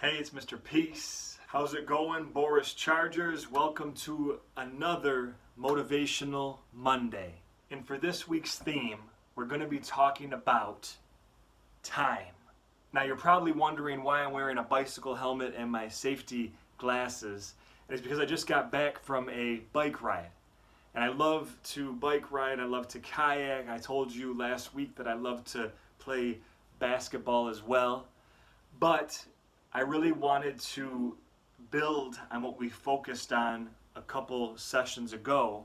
Hey, it's Mr. Peace. How's it going, Boris Chargers? Welcome to another Motivational Monday. And for this week's theme, we're going to be talking about time. Now, you're probably wondering why I'm wearing a bicycle helmet and my safety glasses. And it's because I just got back from a bike ride. And I love to bike ride, I love to kayak. I told you last week that I love to play basketball as well. But I really wanted to build on what we focused on a couple sessions ago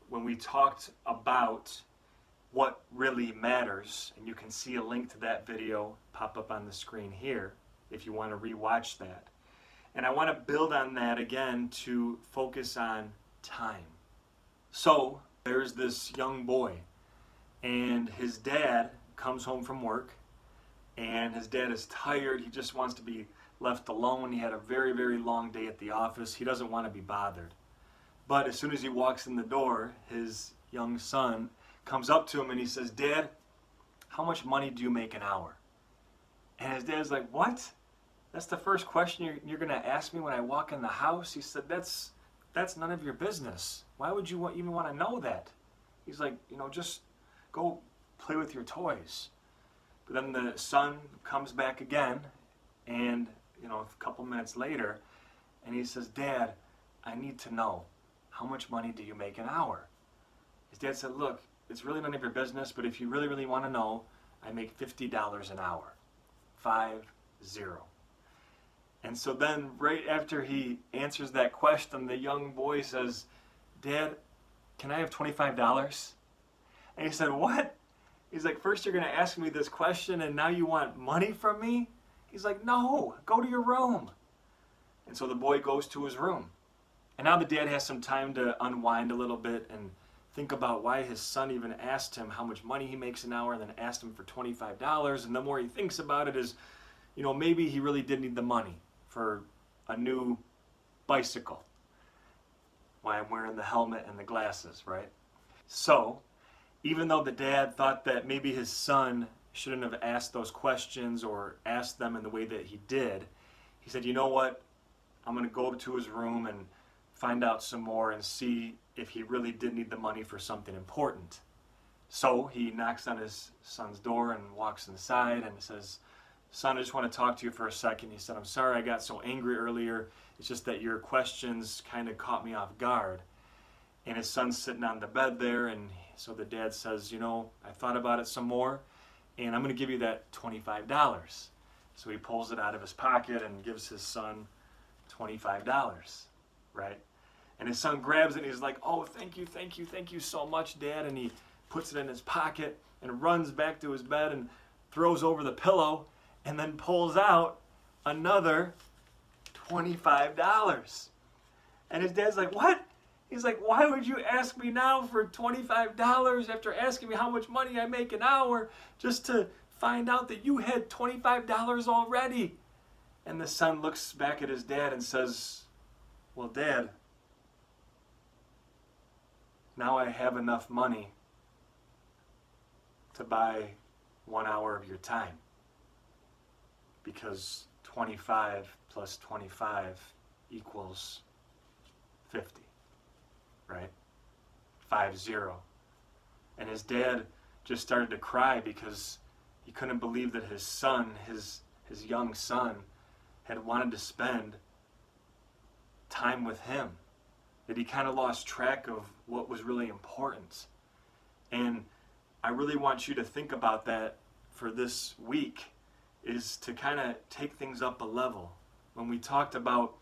when we talked about what really matters. And you can see a link to that video pop up on the screen here if you want to rewatch that. And I want to build on that again to focus on time. So there's this young boy, and his dad comes home from work, and his dad is tired. He just wants to be left alone. He had a very, very long day at the office. He doesn't want to be bothered. But as soon as he walks in the door, his young son comes up to him and he says, "Dad, how much money do you make an hour?" And his dad's like, "What? That's the first question you're going to ask me when I walk in the house?" He said, That's none of your business. Why would you even want to know that?" He's like, just go play with your toys. But then the son comes back again, and a couple minutes later, and he says, "Dad, I need to know, how much money do you make an hour?" His dad said, "Look, it's really none of your business, but if you really, really want to know, I make $50 an hour. 50. And so then right after he answers that question, the young boy says, "Dad, can I have $25? And he said, "What?" He's like, "First you're going to ask me this question and now you want money from me?" He's like, "No, go to your room." And so the boy goes to his room. And now the dad has some time to unwind a little bit and think about why his son even asked him how much money he makes an hour and then asked him for $25. And the more he thinks about it is, maybe he really did need the money for a new bicycle. Why I'm wearing the helmet and the glasses, right? So, even though the dad thought that maybe his son shouldn't have asked those questions or asked them in the way that he did, he said, "You know what? I'm going to go to his room and find out some more and see if he really did need the money for something important." So he knocks on his son's door and walks inside and says, "Son, I just want to talk to you for a second." He said, "I'm sorry I got so angry earlier. It's just that your questions kind of caught me off guard." And his son's sitting on the bed there, and so the dad says, "I thought about it some more, and I'm going to give you that $25. So he pulls it out of his pocket and gives his son $25, right? And his son grabs it and he's like, "Oh, thank you so much, Dad." And he puts it in his pocket and runs back to his bed and throws over the pillow and then pulls out another $25. And his dad's like, "What?" He's like, "Why would you ask me now for $25 after asking me how much money I make an hour just to find out that you had $25 already?" And the son looks back at his dad and says, "Well, Dad, now I have enough money to buy 1 hour of your time. Because 25 plus 25 equals 50, right? 50. And his dad just started to cry because he couldn't believe that his son, his young son, had wanted to spend time with him. That he kind of lost track of what was really important. And I really want you to think about that for this week, is to kind of take things up a level. When we talked about,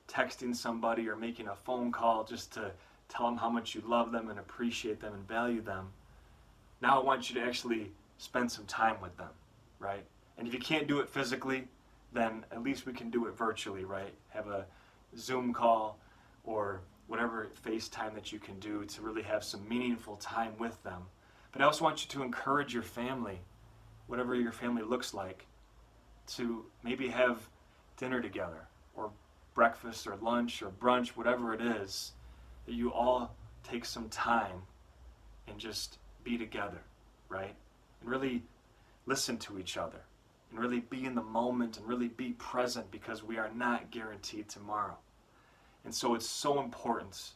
texting somebody or making a phone call just to tell them how much you love them and appreciate them and value them, now I want you to actually spend some time with them, right? And if you can't do it physically, then at least we can do it virtually, right? Have a Zoom call or whatever FaceTime that you can do to really have some meaningful time with them. But I also want you to encourage your family, whatever your family looks like, to maybe have dinner together or breakfast or lunch or brunch, whatever it is, that you all take some time and just be together, right? And really listen to each other. and really be in the moment and really be present, because we are not guaranteed tomorrow. And so it's so important.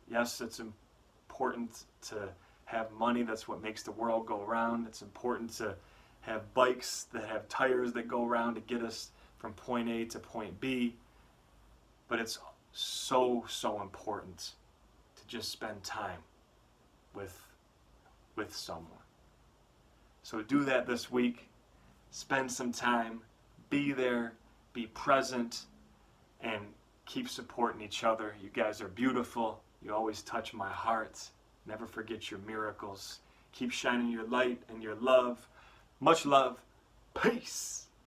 Yes, it's important to have money. That's what makes the world go around. It's important to have bikes that have tires that go around to get us from point A to point B. But it's so important to just spend time with someone. So do that this week. Spend some time, be there, be present, and keep supporting each other. You guys are beautiful. You always touch my heart. Never forget your miracles. Keep shining your light and your love. Much love. Peace.